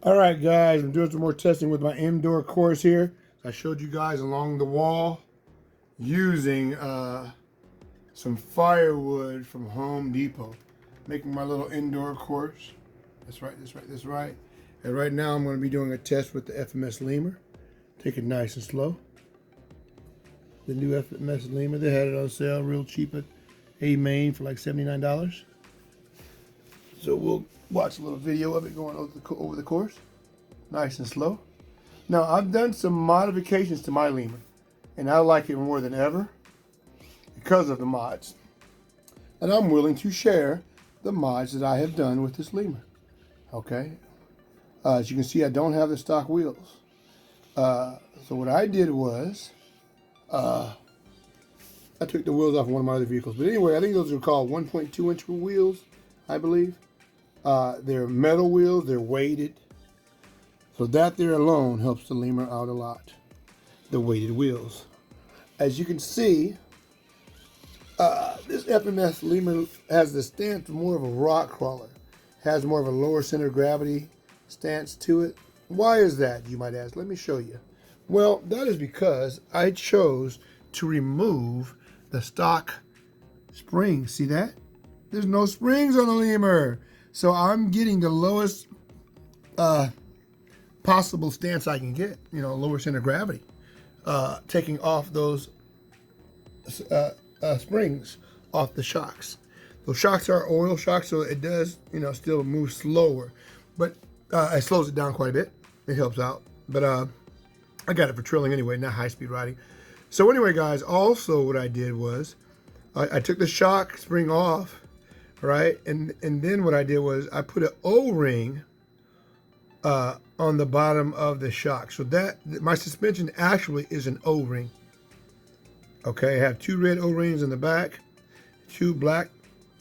All right, guys, I'm doing some more testing with my indoor course here. I showed you guys along the wall using some firewood from Home Depot, making my little indoor course. That's right, that's right, that's right. And right now I'm going to be doing a test with the Fms Lemur. Take it nice and slow. The new Fms Lemur, they had it on sale real cheap at A Main for like $79. So we'll watch a little video of it going over the course. Nice and slow. Now, I've done some modifications to my lemur, and I like it more than ever because of the mods. And I'm willing to share the mods that I have done with this lemur. Okay? As you can see, I don't have the stock wheels. So what I did was, I took the wheels off of one of my other vehicles. But anyway, I think those are called 1.2-inch wheels, I believe. They're metal wheels, they're weighted. So that there alone helps the lemur out a lot, the weighted wheels. As you can see, this FMS lemur has the stance of more of a rock crawler. Has more of a lower center of gravity stance to it. Why is that, you might ask? Let me show you. Well, that is because I chose to remove the stock springs. See that? There's no springs on the lemur. So I'm getting the lowest possible stance I can get, lower center of gravity, taking off those springs off the shocks. Those shocks are oil shocks, so it does, still move slower, but it slows it down quite a bit. It helps out, but I got it for trailing anyway, not high-speed riding. So anyway, guys, also what I did was I took the shock spring off, right, and then what I did was I put an O-ring on the bottom of the shock. So that my suspension actually is an O-ring. Okay, I have 2 red O-rings in the back, 2 black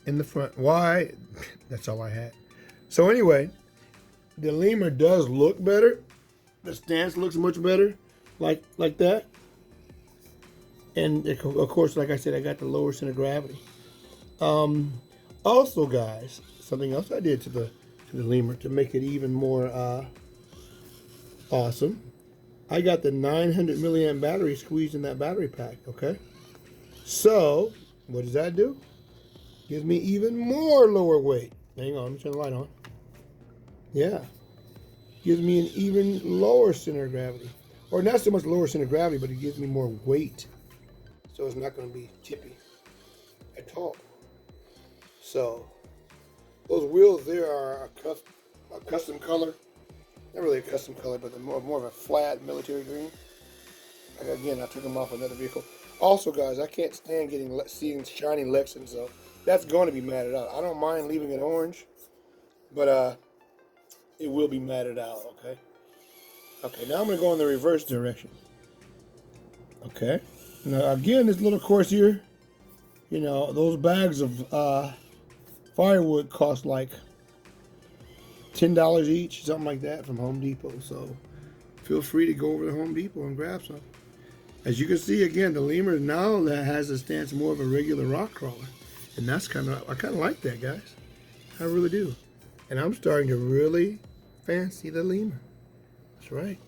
in the front. Why? That's all I had. So anyway, the lemur does look better. The stance looks much better, like that. And of course, like I said, I got the lower center of gravity. Also, guys, something else I did to the lemur to make it even more awesome. I got the 900 milliamp battery squeezed in that battery pack. Okay, so what does that do? Gives me even more lower weight. Hang on, let me turn the light on. Yeah, gives me an even lower center of gravity, or not so much lower center of gravity, but it gives me more weight, so it's not going to be tippy at all. So those wheels there are a custom color. Not really a custom color, but they're more of a flat military green. Again, I took them off another vehicle. Also, guys, I can't stand seeing shiny Lexans, so that's going to be matted out. I don't mind leaving it orange, but it will be matted out, okay? Okay, now I'm going to go in the reverse direction. Okay. Now, again, this little course here, those bags of firewood cost like $10 each, something like that, from Home Depot. So feel free to go over to Home Depot and grab some. As you can see, again, the lemur now that has a stance more of a regular rock crawler, and that's I kind of like that, guys. I really do. And I'm starting to really fancy the lemur. That's right.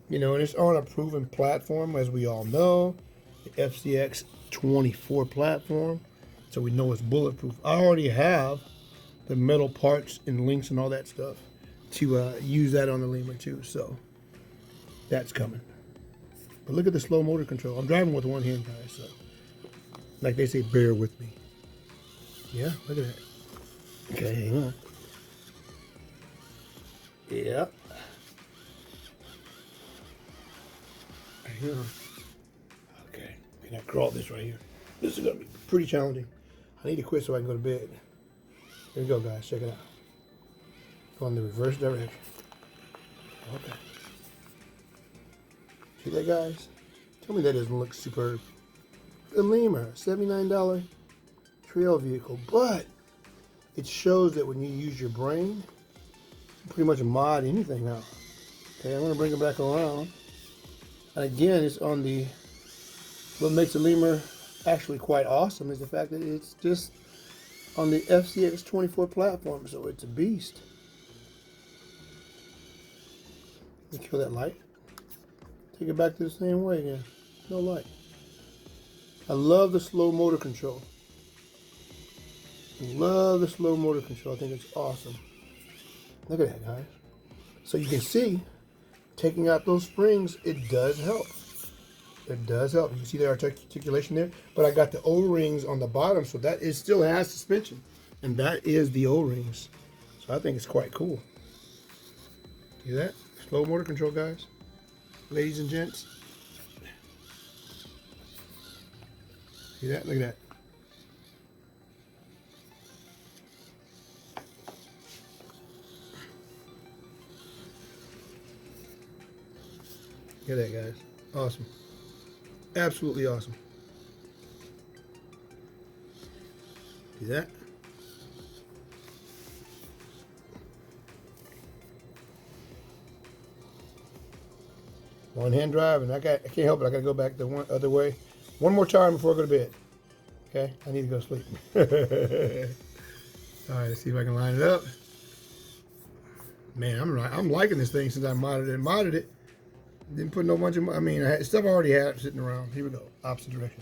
And it's on a proven platform, as we all know, the FCX 24 platform. So we know it's bulletproof. I already have the metal parts and links and all that stuff to use that on the lemur too. So that's coming. But look at the slow motor control. I'm driving with one hand, guys. So like they say, bear with me. Yeah, look at that. Okay, hang on. Yeah. Hang on. Okay, can I crawl this right here? This is gonna be pretty challenging. I need to quit so I can go to bed. Here we go, guys. Check it out. Go in the reverse direction. Okay. See that, guys? Tell me that doesn't look superb. The lemur, $79 trail vehicle, but it shows that when you use your brain, you can pretty much mod anything out. Okay, I'm gonna bring it back around. And again, it's on the. What makes the lemur actually quite awesome is the fact that it's just on the FCX 24 platform, so it's a beast. Let's kill that light. Take it back to the same way again. No light. I love the slow motor control. Love the slow motor control. I think it's awesome. Look at that, guys. So you can see, taking out those springs, it does help. It does help. You can see the articulation there. But I got the O-rings on the bottom, so that it still has suspension. And that is the O-rings. So I think it's quite cool. See that? Slow motor control, guys. Ladies and gents. See that? Look at that. Look at that, guys. Awesome. Absolutely awesome. See that? One hand drive, and I can't help it. I gotta go back the other way one more time before I go to bed. Okay, I need to go to sleep. All right, let's see if I can line it up. Man, I'm liking this thing since I modded it. Didn't put no bunch of, I mean, stuff I already had sitting around. Here we go, opposite direction.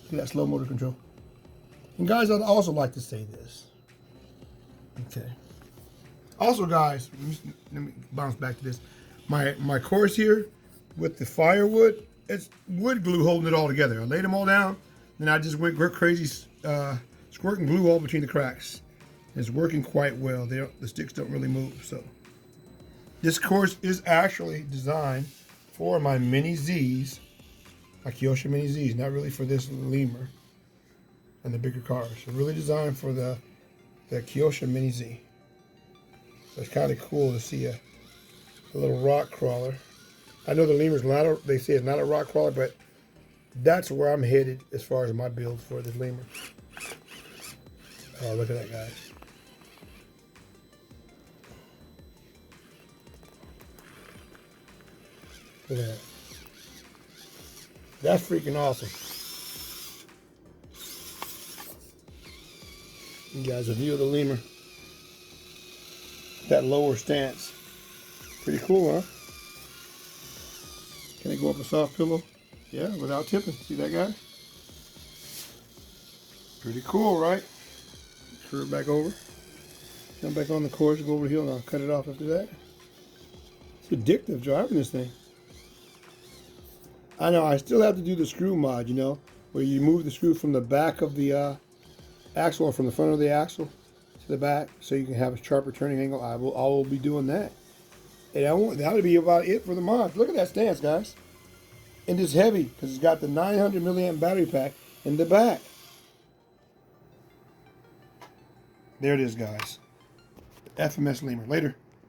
See that slow motor control. And guys, I'd also like to say this. Okay. Also, guys, let me bounce back to this. My course here with the firewood, it's wood glue holding it all together. I laid them all down, then I just went crazy squirting glue all between the cracks. It's working quite well. The sticks don't really move. So this course is actually designed for my Mini Zs, my Kyosho Mini Zs, not really for this Lemur and the bigger cars. It's really designed for the Kyosho Mini Z. So it's kind of cool to see a little rock crawler. I know the Lemur's not they say it's not a rock crawler, but that's where I'm headed as far as my build for this Lemur. Oh, look at that, guys. Look at that. That's freaking awesome. You guys, a view of the Lemur. That lower stance. Pretty cool, huh? Can it go up a soft pillow? Yeah, without tipping. See that, guy? Pretty cool, right? Curve back over. Jump back on the course, go over the hill, and I'll cut it off after that. It's addictive driving this thing. I know, I still have to do the screw mod, you know, where you move the screw from the back of the axle or from the front of the axle to the back so you can have a sharper turning angle. I will be doing that. And that'll be about it for the mod. Look at that stance, guys. And it's heavy because it's got the 900 milliamp battery pack in the back. There it is, guys. FMS Lemur. Later.